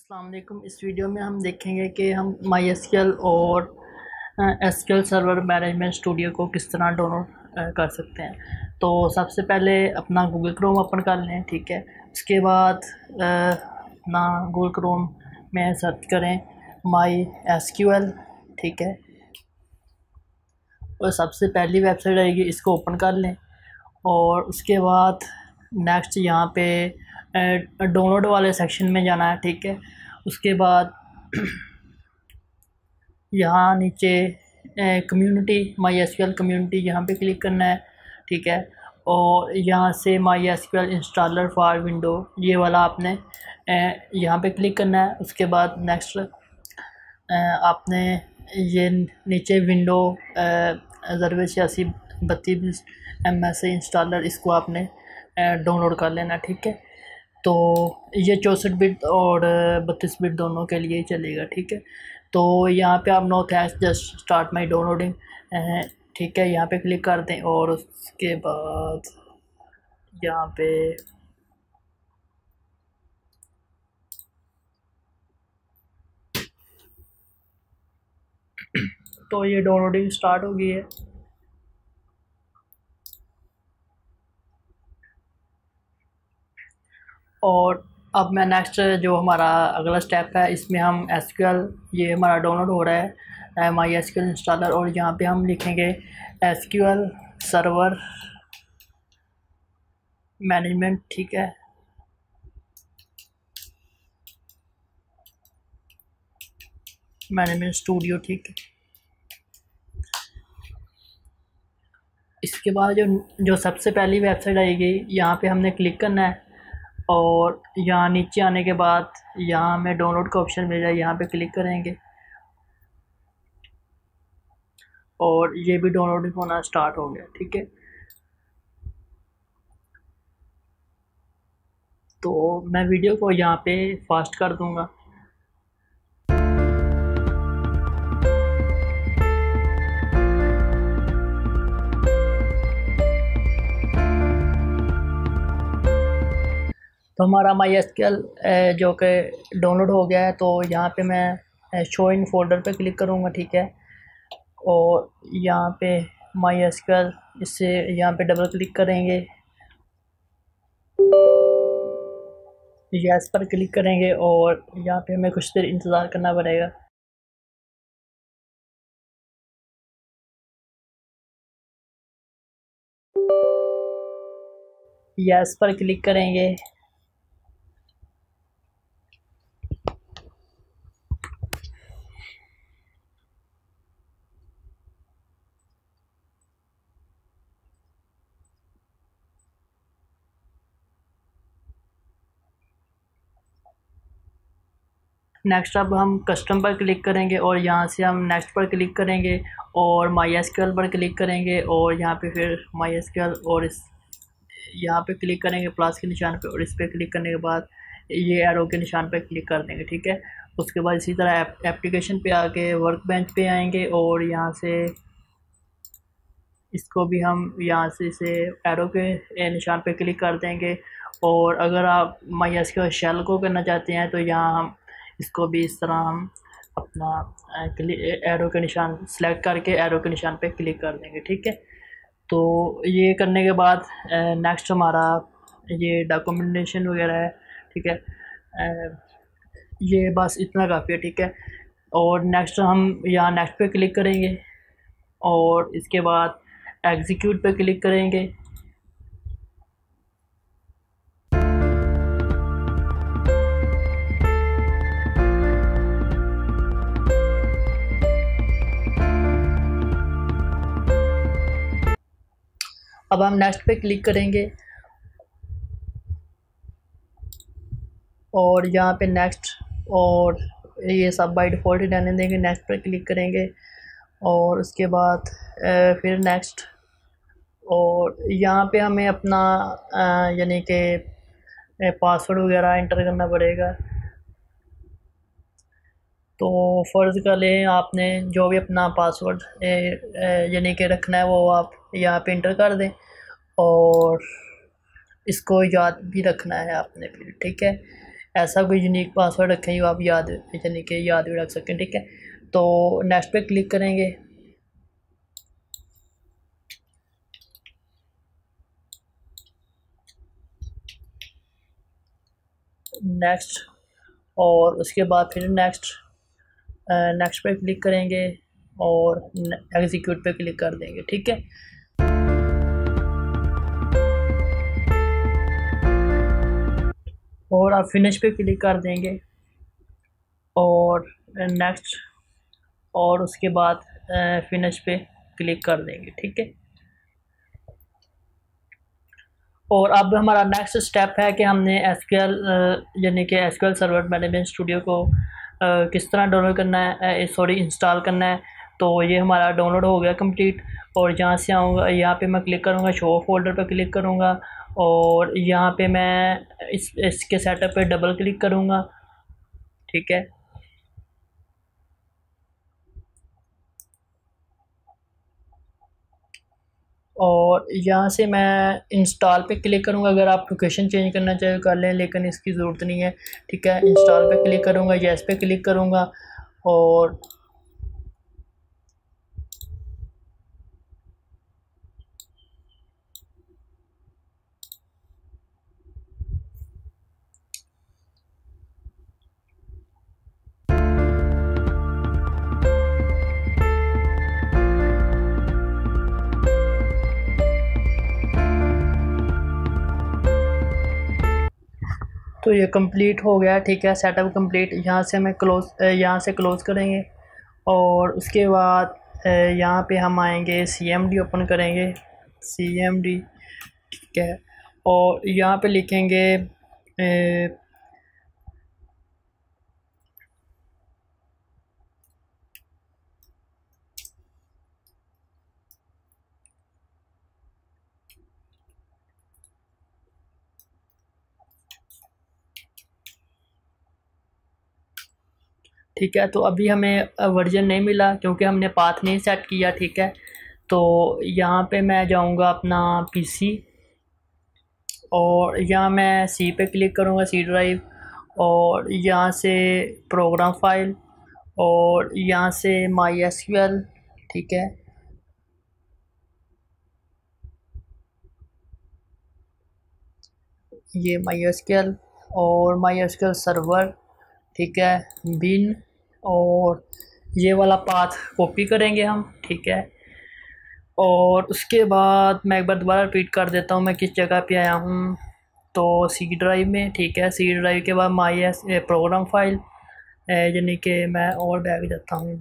अस्सलाम वालेकुम। इस वीडियो में हम देखेंगे कि हम MySQL और SQL सर्वर मैनेजमेंट स्टूडियो को किस तरह डाउनलोड कर सकते हैं। तो सबसे पहले अपना गूगल क्रोम ओपन कर लें, ठीक है। उसके बाद अपना गूगल क्रोम में सर्च करें MySQL, ठीक है। और सबसे पहली वेबसाइट आएगी, इसको ओपन कर लें। और उसके बाद नेक्स्ट यहाँ पे डाउनलोड वाले सेक्शन में जाना है, ठीक है। उसके बाद यहाँ नीचे कम्युनिटी MySQL कम्युनिटी यहाँ पे क्लिक करना है, ठीक है। और यहाँ से MySQL इंस्टॉलर फॉर विंडो ये वाला आपने यहाँ पे क्लिक करना है। उसके बाद नेक्स्ट आपने ये नीचे विंडो ज़रूर 8632 MS इंस्टॉलर इसको आपने डाउनलोड कर लेना, ठीक है। तो ये 64 बिट और 32 बिट दोनों के लिए चलेगा, ठीक है। तो यहाँ पे आप no thanks just start my downloading, ठीक है, यहाँ पे क्लिक कर दें। और उसके बाद यहाँ पे तो ये डाउनलोडिंग स्टार्ट हो गई है। और अब मैं नेक्स्ट जो हमारा अगला स्टेप है, इसमें हम SQL ये हमारा डाउनलोड हो रहा है MySQL इंस्टॉलर। और यहाँ पे हम लिखेंगे SQL सर्वर मैनेजमेंट, ठीक है। मैनेजमेंट स्टूडियो, ठीक है। इसके बाद जो सबसे पहली वेबसाइट आएगी यहाँ पे हमने क्लिक करना है। और यहाँ नीचे आने के बाद यहाँ हमें डाउनलोड का ऑप्शन मिल जाए, यहाँ पे क्लिक करेंगे और ये भी डाउनलोडिंग होना स्टार्ट हो गया, ठीक है। तो मैं वीडियो को यहाँ पे फास्ट कर दूँगा। तो हमारा MySQL जो कि डाउनलोड हो गया है, तो यहाँ पे मैं शो इन फोल्डर पे क्लिक करूँगा, ठीक है। और यहाँ पे MySQL इससे यहाँ पे डबल क्लिक करेंगे, यस पर क्लिक करेंगे और यहाँ पे हमें कुछ देर इंतज़ार करना पड़ेगा। यस पर क्लिक करेंगे नेक्स्ट। अब हम कस्टम पर क्लिक करेंगे और यहाँ से हम नेक्स्ट पर क्लिक करेंगे और MySQL पर क्लिक करेंगे और यहाँ पे फिर MySQL और इस यहाँ पे क्लिक करेंगे प्लस के निशान पे और इस पर क्लिक करने के बाद ये एरो के निशान पे क्लिक कर देंगे, ठीक है। उसके बाद इसी तरह एप्लीकेशन पे आके वर्क बेंच पे आएंगे और यहाँ से इसको भी हम यहाँ से इसे एरो के निशान पे क्लिक कर देंगे। और अगर आप MySQL शेल को करना चाहते हैं तो यहाँ हम इसको भी इस तरह हम अपना एरो के निशान सेलेक्ट करके एरो के निशान पे क्लिक कर देंगे, ठीक है। तो ये करने के बाद नेक्स्ट हमारा ये डॉक्यूमेंटेशन वगैरह है, ठीक है। ये बस इतना काफ़ी है, ठीक है। और नेक्स्ट हम यहाँ नेक्स्ट पे क्लिक करेंगे और इसके बाद एग्जीक्यूट पे क्लिक करेंगे। अब हम नेक्स्ट पे क्लिक करेंगे और यहाँ पे नेक्स्ट और ये सब बाय डिफ़ॉल्ट ही रहने देंगे। नेक्स्ट पर क्लिक करेंगे और उसके बाद फिर नेक्स्ट। और यहाँ पे हमें अपना यानी कि पासवर्ड वगैरह इंटर करना पड़ेगा। तो फ़र्ज़ कर लें आपने जो भी अपना पासवर्ड यानी कि रखना है वो आप यहाँ पे इंटर कर दें और इसको याद भी रखना है आपने फिर, ठीक है। ऐसा कोई यूनिक पासवर्ड रखें जो आप याद यानी कि याद भी रख सकें, ठीक है। तो नेक्स्ट पे क्लिक करेंगे। नेक्स्ट, और उसके बाद फिर नेक्स्ट पे क्लिक करेंगे और एग्जीक्यूट पे क्लिक कर देंगे, ठीक है। और आप फिनिश पे क्लिक कर देंगे और नेक्स्ट, और उसके बाद फिनिश पे क्लिक कर देंगे, ठीक है। और अब हमारा नेक्स्ट स्टेप है कि हमने एसक्यूएल यानी कि एसक्यूएल सर्वर मैनेजमेंट स्टूडियो को किस तरह डाउनलोड करना है, सॉरी इंस्टॉल करना है। तो ये हमारा डाउनलोड हो गया कंप्लीट। और यहाँ से आऊँगा, यहाँ पे मैं क्लिक करूँगा, शो फोल्डर पे क्लिक करूँगा और यहाँ पे मैं इसके सेटअप पे डबल क्लिक करूँगा, ठीक है। और यहाँ से मैं इंस्टॉल पे क्लिक करूँगा। अगर आप लोकेशन चेंज करना चाहे कर लें, लेकिन इसकी ज़रूरत नहीं है, ठीक है। इंस्टॉल पे क्लिक करूँगा, येस पे क्लिक करूँगा और तो ये कंप्लीट हो गया, ठीक है। Setup complete. यहाँ से मैं यहाँ से क्लोज़ करेंगे और उसके बाद यहाँ पे हम आएंगे, CMD ओपन करेंगे, CMD, ठीक है। और यहाँ पे लिखेंगे ठीक है। तो अभी हमें वर्जन नहीं मिला क्योंकि हमने पाथ नहीं सेट किया, ठीक है। तो यहाँ पे मैं जाऊँगा अपना PC और यहाँ मैं C पे क्लिक करूँगा, C ड्राइव, और यहाँ से प्रोग्राम फाइल और यहाँ से MySQL, ठीक है। ये MySQL और MySQL सर्वर, ठीक है, बिन, और ये वाला पाथ कॉपी करेंगे हम, ठीक है। और उसके बाद मैं एक बार दोबारा रिपीट कर देता हूँ मैं किस जगह पे आया हूँ। तो C ड्राइव में, ठीक है। C ड्राइव के बाद प्रोग्राम फाइल, यानी कि मैं और बैग जाता हूँ।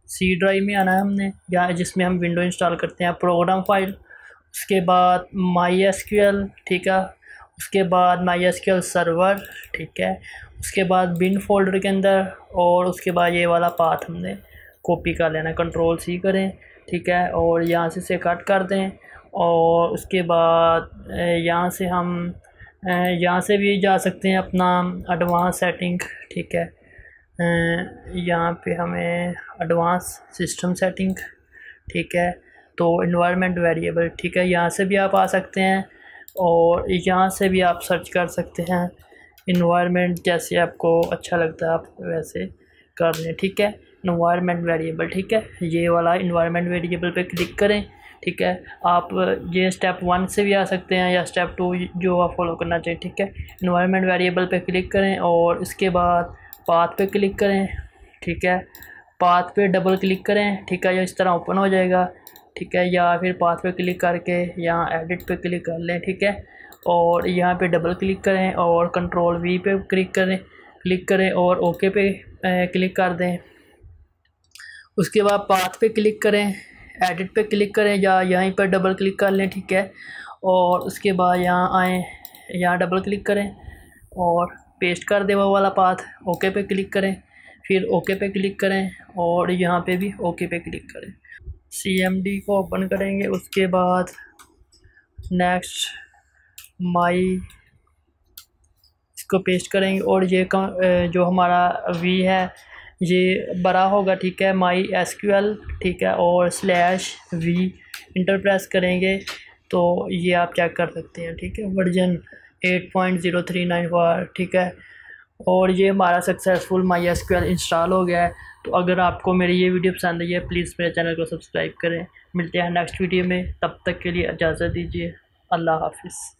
C ड्राइव में आना है हमने, या जिसमें हम विंडो इंस्टॉल करते हैं, प्रोग्राम फाइल, उसके बाद MySQL, ठीक है। उसके बाद MySQL सर्वर, ठीक है। उसके बाद बिन फोल्डर के अंदर, और उसके बाद ये वाला पाथ हमने कॉपी कर लेना, Ctrl+C करें, ठीक है। और यहाँ से कट कर दें और उसके बाद यहाँ से हम यहाँ से भी जा सकते हैं अपना एडवांस सेटिंग, ठीक है। यहाँ पे हमें एडवांस सिस्टम सेटिंग, ठीक है। तो इन्वायरमेंट वेरिएबल, ठीक है, यहाँ से भी आप आ सकते हैं और यहाँ से भी आप सर्च कर सकते हैं इन्वायरमेंट, जैसे आपको अच्छा लगता है आप वैसे कर लें, ठीक है। इन्वायरमेंट वेरिएबल, ठीक है, ये वाला इन्वायरमेंट वेरिएबल पे क्लिक करें, ठीक है। आप ये स्टेप 1 से भी आ सकते हैं या स्टेप 2 जो आप फॉलो करना चाहिए, ठीक है। इन्वायरमेंट वेरिएबल पे क्लिक करें और इसके बाद पाथ पे क्लिक करें, ठीक है। पाथ पे डबल क्लिक करें, ठीक है, ये इस तरह ओपन हो जाएगा, ठीक है। या फिर पाथ पे क्लिक करके यहाँ एडिट पे क्लिक कर लें, ठीक है। और यहाँ पे डबल क्लिक करें और Ctrl+V पे क्लिक करें और ओके पे क्लिक कर दें। उसके बाद पाथ पे क्लिक करें, एडिट पे क्लिक करें या यहीं पर डबल क्लिक कर लें, ठीक है। और उसके बाद यहाँ आएँ, यहाँ डबल क्लिक करें और पेस्ट कर दें वो वाला पाथ, ओके पे क्लिक करें, फिर ओके पे क्लिक करें और यहाँ पे भी ओके पे क्लिक करें। CMD को ओपन करेंगे, उसके बाद नेक्स्ट इसको पेस्ट करेंगे और ये जो हमारा V है ये बड़ा होगा, ठीक है, MySQL, ठीक है, और /V इंटर प्रेस करेंगे तो ये आप चेक कर सकते हैं, ठीक है। वर्जन 8.0394, ठीक है। और ये हमारा सक्सेसफुल MySQL इंस्टॉल हो गया है। तो अगर आपको मेरी ये वीडियो पसंद आई है प्लीज़ मेरे चैनल को सब्सक्राइब करें। मिलते हैं नेक्स्ट वीडियो में, तब तक के लिए इजाज़त दीजिए। अल्लाह हाफिज़।